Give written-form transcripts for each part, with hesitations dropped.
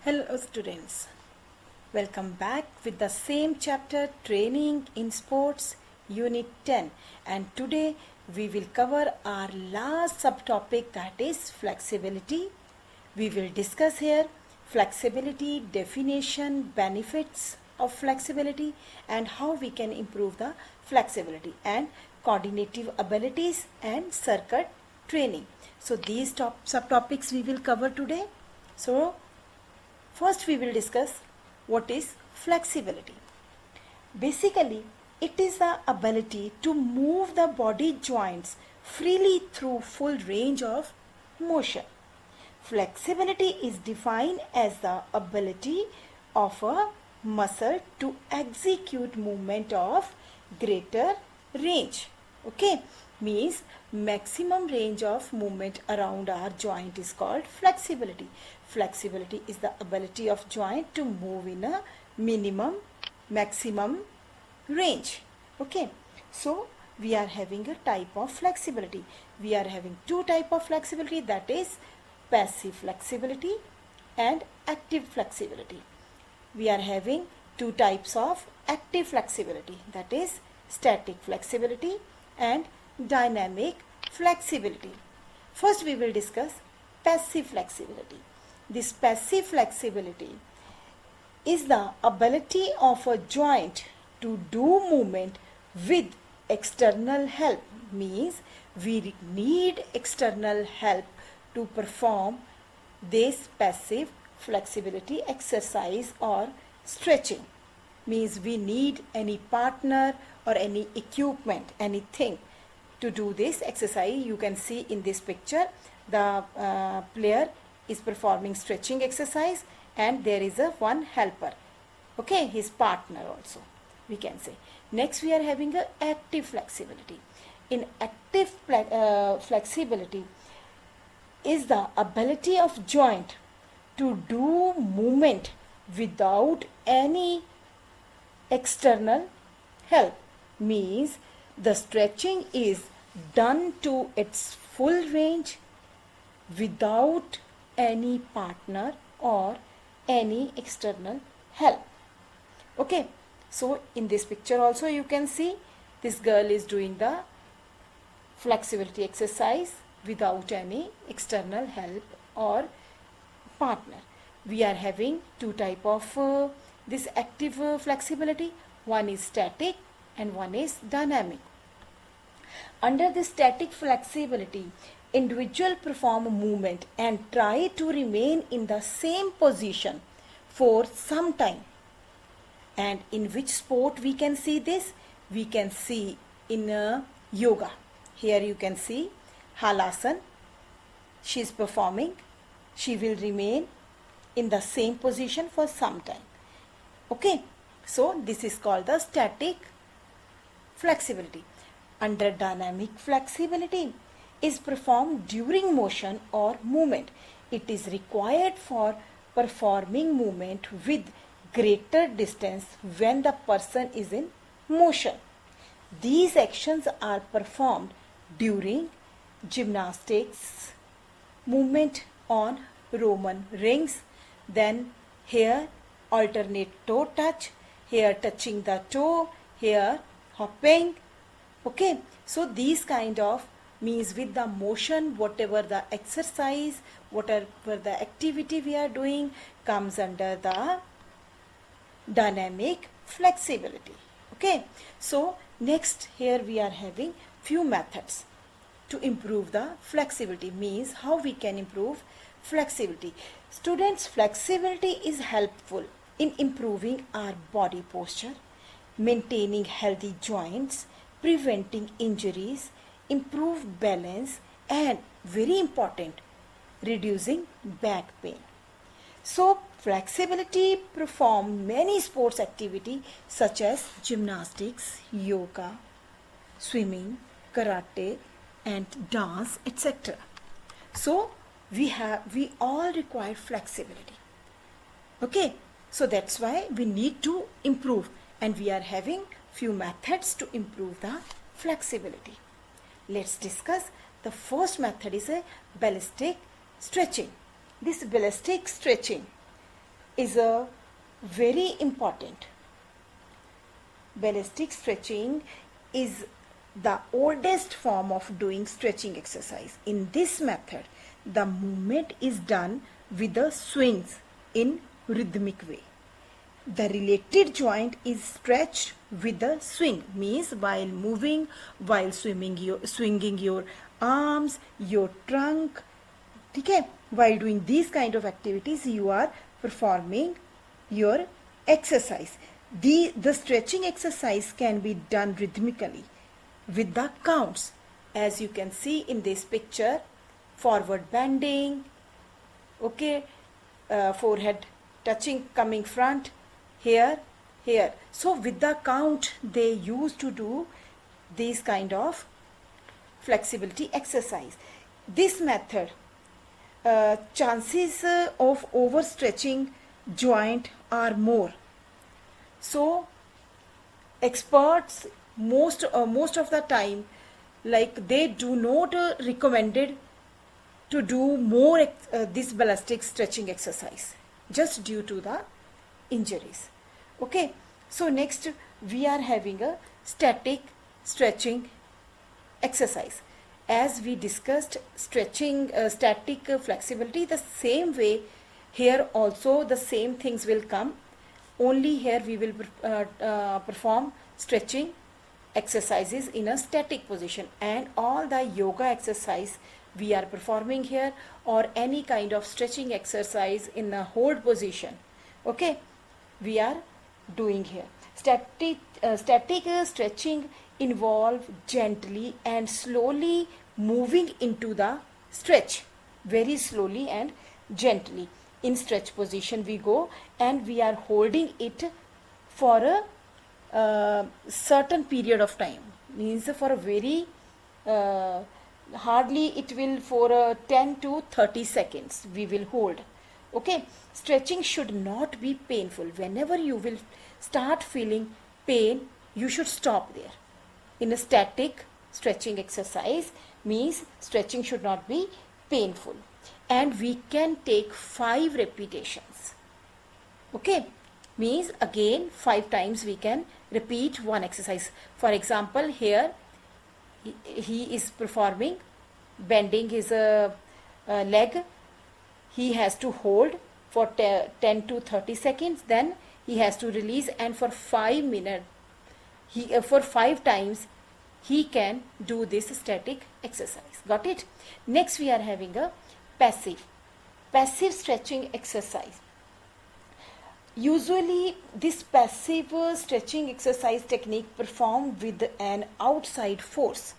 Hello students, welcome back with the same chapter Training in Sports Unit 10, and today we will cover our last subtopic, that is flexibility. We will discuss here flexibility, definition, benefits of flexibility and how we can improve the flexibility, and coordinative abilities and circuit training. So these subtopics we will cover today. So first we will discuss what is flexibility. Basically, it is the ability to move the body joints freely through full range of motion. Flexibility is defined as the ability of a muscle to execute movement of greater range. Okay, means maximum range of movement around our joint is called flexibility. Flexibility is the ability of joint to move in a maximum range. Okay, so we are having a type of flexibility. We are having two type of flexibility, that is passive flexibility and active flexibility. We are having two types of active flexibility, that is static flexibility and dynamic flexibility. First we will discuss passive flexibility. This passive flexibility is the ability of a joint to do movement with external help. Means we need external help to perform this passive flexibility exercise or stretching. Means we need any partner or any equipment, anything to do this exercise. You can see in this picture the player is performing stretching exercise and there is a one helper, okay, his partner also we can say. Next we are having a active flexibility. In active flexibility is the ability of joint to do movement without any external help. Means the stretching is done to its full range without any partner or any external help. Okay, so in this picture also you can see this girl is doing the flexibility exercise without any external help or partner. We are having two type of this active flexibility. One is static and one is dynamic. Under the static flexibility, individual perform a movement and try to remain in the same position for some time. And in which sport we can see this? We can see in yoga. Here you can see Halasana. She is performing. She will remain in the same position for some time. Okay, so this is called the static flexibility. Under dynamic flexibility is performed during motion or movement. It is required for performing movement with greater distance when the person is in motion. These actions are performed during gymnastics, movement on Roman rings, then here alternate toe touch, here touching the toe, here hopping. Okay, so these kind of means with the motion, whatever the exercise, whatever the activity we are doing comes under the dynamic flexibility. Okay, so next here we are having few methods to improve the flexibility. Means how we can improve flexibility. Students, flexibility is helpful in improving our body posture, maintaining healthy joints, preventing injuries, improve balance, and very important, reducing back pain. So flexibility perform many sports activity such as gymnastics, yoga, swimming, karate and dance, etc. So we all require flexibility. Okay, so that's why we need to improve, and we are having few methods to improve the flexibility. Let's discuss. The first method is a ballistic stretching. This ballistic stretching is a very important. Ballistic stretching is the oldest form of doing stretching exercise. In this method, the movement is done with the swings in rhythmic way. The related joint is stretched with the swing, means while moving, while swinging your arms, your trunk. Okay? While doing these kind of activities, you are performing your exercise. The stretching exercise can be done rhythmically with the counts. As you can see in this picture, forward bending, okay, forehead touching, coming front, here, here. So with the count, they used to do these kind of flexibility exercise. This method, chances of overstretching joint are more. So experts most of the time, like, they do not recommended to do more this ballistic stretching exercise just due to the injuries. Okay, so next we are having a static stretching exercise. As we discussed stretching, static flexibility, the same way here also the same things will come, only here we will perform stretching exercises in a static position, and all the yoga exercise we are performing here, or any kind of stretching exercise in a hold position, okay, we are doing here. Static stretching involve gently and slowly moving into the stretch, very slowly and gently. In stretch position we go, and we are holding it for a certain period of time, means for a very hardly it will for 10 to 30 seconds we will hold. Okay, stretching should not be painful. Whenever you will start feeling pain, you should stop there. In a static stretching exercise, means stretching should not be painful, and we can take 5 repetitions. Okay, means again 5 times we can repeat one exercise. For example, here he is performing bending his leg. He has to hold for 10 to 30 seconds, then he has to release, and for 5 minutes for 5 times he can do this static exercise. Got it? Next we are having a passive stretching exercise. Usually this passive stretching exercise technique performed with an outside force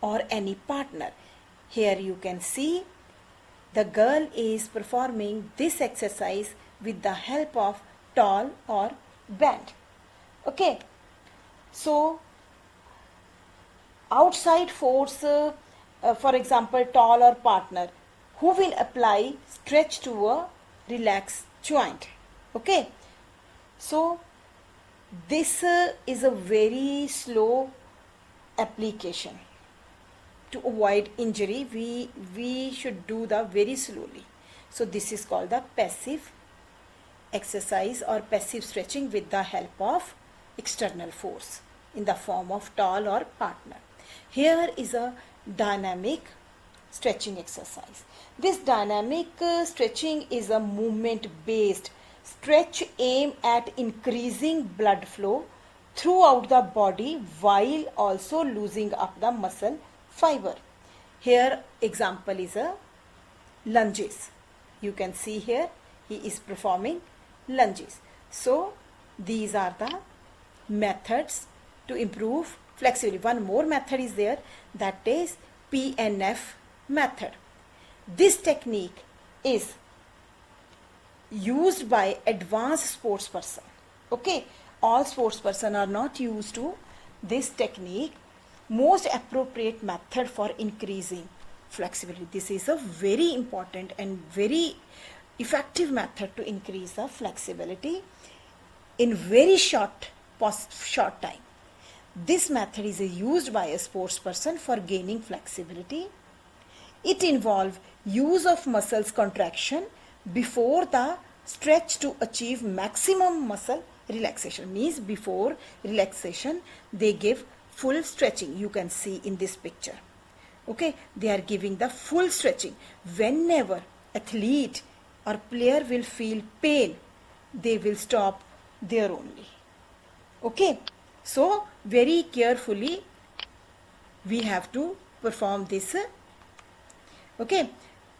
or any partner. Here you can see the girl is performing this exercise with the help of towel or band. Okay, so outside force, for example towel or partner, who will apply stretch to a relaxed joint. Okay, so this is a very slow application. To avoid injury, we should do the very slowly. So this is called the passive exercise or passive stretching with the help of external force in the form of towel or partner. Here is a dynamic stretching exercise. This dynamic stretching is a movement based stretch aimed at increasing blood flow throughout the body while also loosening up the muscle fiber. Here example is a lunges. You can see here he is performing lunges. So these are the methods to improve flexibility. One more method is there, that is PNF method. This technique is used by advanced sports person. Okay, all sports person are not used to this technique. Most appropriate method for increasing flexibility. This is a very important and very effective method to increase the flexibility in very short time. This method is used by a sports person for gaining flexibility. It involves use of muscles contraction before the stretch to achieve maximum muscle relaxation. Means before relaxation they give full stretching. You can see in this picture. Okay, they are giving the full stretching. Whenever athlete or player will feel pain, they will stop there only. Okay, so very carefully we have to perform this. Okay,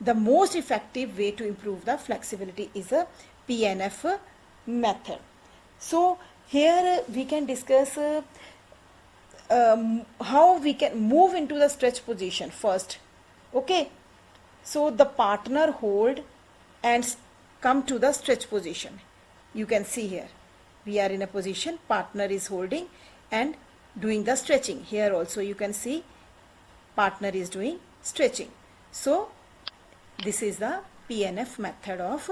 the most effective way to improve the flexibility is a PNF method. So here we can discuss how we can move into the stretch position first. Okay, so the partner hold and come to the stretch position. You can see here we are in a position, partner is holding and doing the stretching. Here also you can see partner is doing stretching. So this is the PNF method of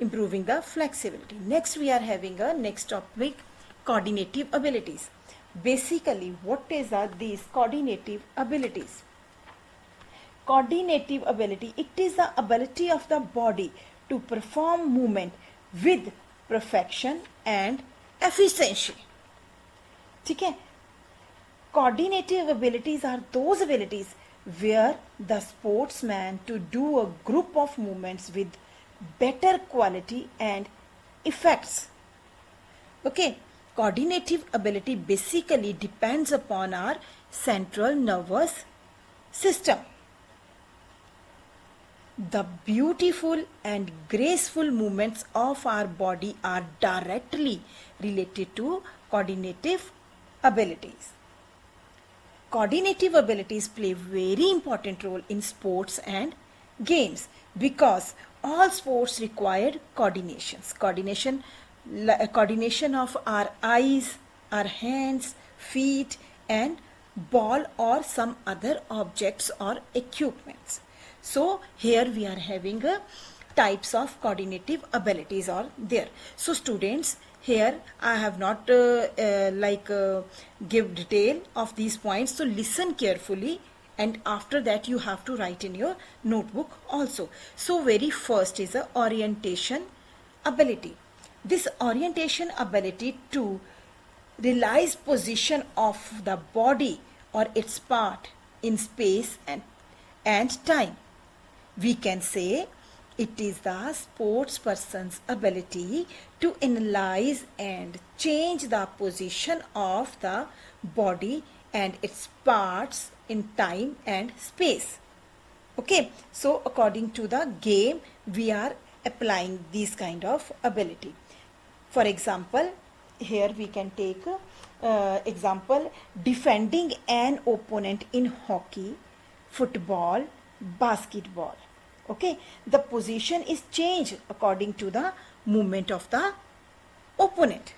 improving the flexibility. Next we are having a next topic, coordinative abilities. Basically what is these coordinative abilities? Coordinative ability, it is the ability of the body to perform movement with perfection and efficiency. ठीक है, coordinative abilities are those abilities where the sportsman to do a group of movements with better quality and effects. Okay, coordinative ability basically depends upon our central nervous system. The beautiful and graceful movements of our body are directly related to coordinative abilities. Coordinative abilities play very important role in sports and games because all sports require coordination of our eyes, our hands, feet and ball or some other objects or equipments. So here we are having types of coordinative abilities are there. So students, here I have not give detail of these points, so listen carefully and after that you have to write in your notebook also. So very first is a orientation ability. This orientation ability to realize position of the body or its part in space and time. We can say it is the sports person's ability to analyze and change the position of the body and its parts in time and space. Okay, so according to the game we are applying this kind of ability. For example, here we can take example, defending an opponent in hockey, football, basketball. Okay, the position is changed according to the movement of the opponent.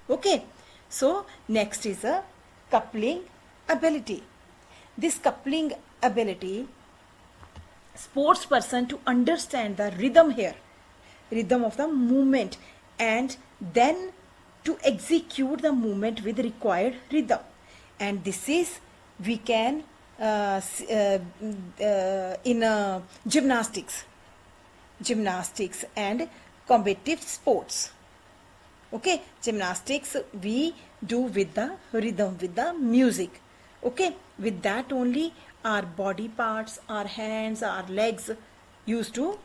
Okay, so next is a coupling ability. This coupling ability, sports person to understand the rhythm here, rhythm of the movement and then to execute the movement with required rhythm. And this is we can in gymnastics and competitive sports. Okay, gymnastics we do with the rhythm, with the music. Okay, with that only our body parts, our hands, our legs used to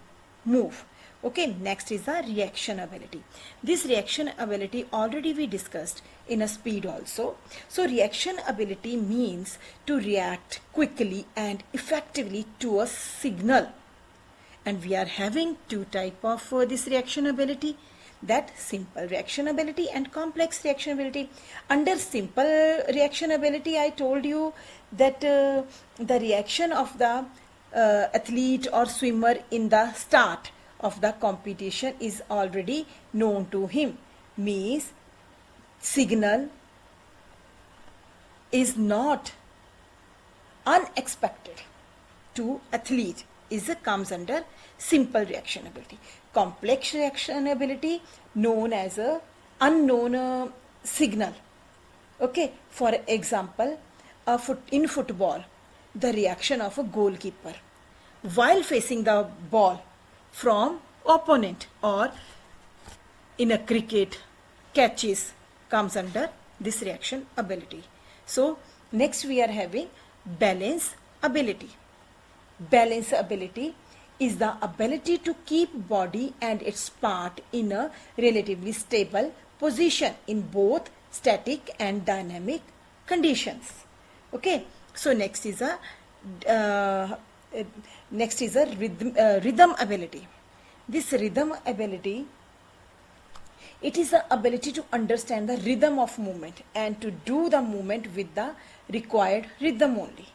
move. Okay, next is the reaction ability. This reaction ability already we discussed in a speed also. So reaction ability means to react quickly and effectively to a signal. And we are having two type of this reaction ability, that simple reaction ability and complex reaction ability. Under simple reaction ability I told you that the reaction of the athlete or swimmer in the start of the competition is already known to him. Means signal is not unexpected to athlete is comes under simple reaction ability. Complex reaction ability known as a unknown signal. Okay, for example, in football, the reaction of a goalkeeper while facing the ball from opponent, or in a cricket catches comes under this reaction ability. So next we are having balance ability. Balance ability is the ability to keep body and its part in a relatively stable position in both static and dynamic conditions. Okay, so next is a rhythm ability. This rhythm ability, it is the ability to understand the rhythm of movement and to do the movement with the required rhythm only.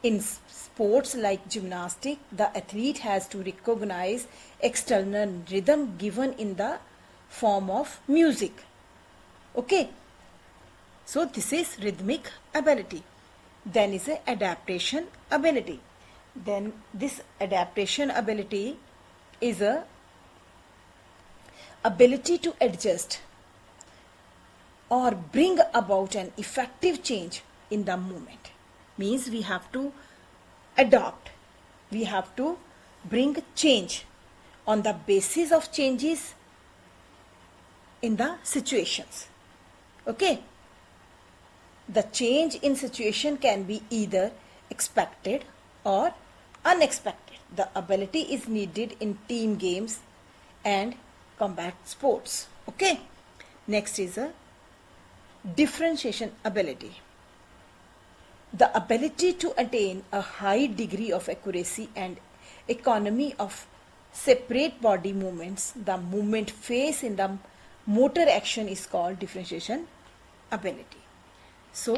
In sports like gymnastics, the athlete has to recognize external rhythm given in the form of music. Okay, so this is rhythmic ability. Then is a adaptation ability. Then this adaptation ability is a ability to adjust or bring about an effective change in the movement. Means we have to adopt, we have to bring change on the basis of changes in the situations. Okay, the change in situation can be either expected or unexpected. The ability is needed in team games and combat sports. Okay, next is a differentiation ability. The ability to attain a high degree of accuracy and economy of separate body movements. The movement phase in the motor action is called differentiation ability. So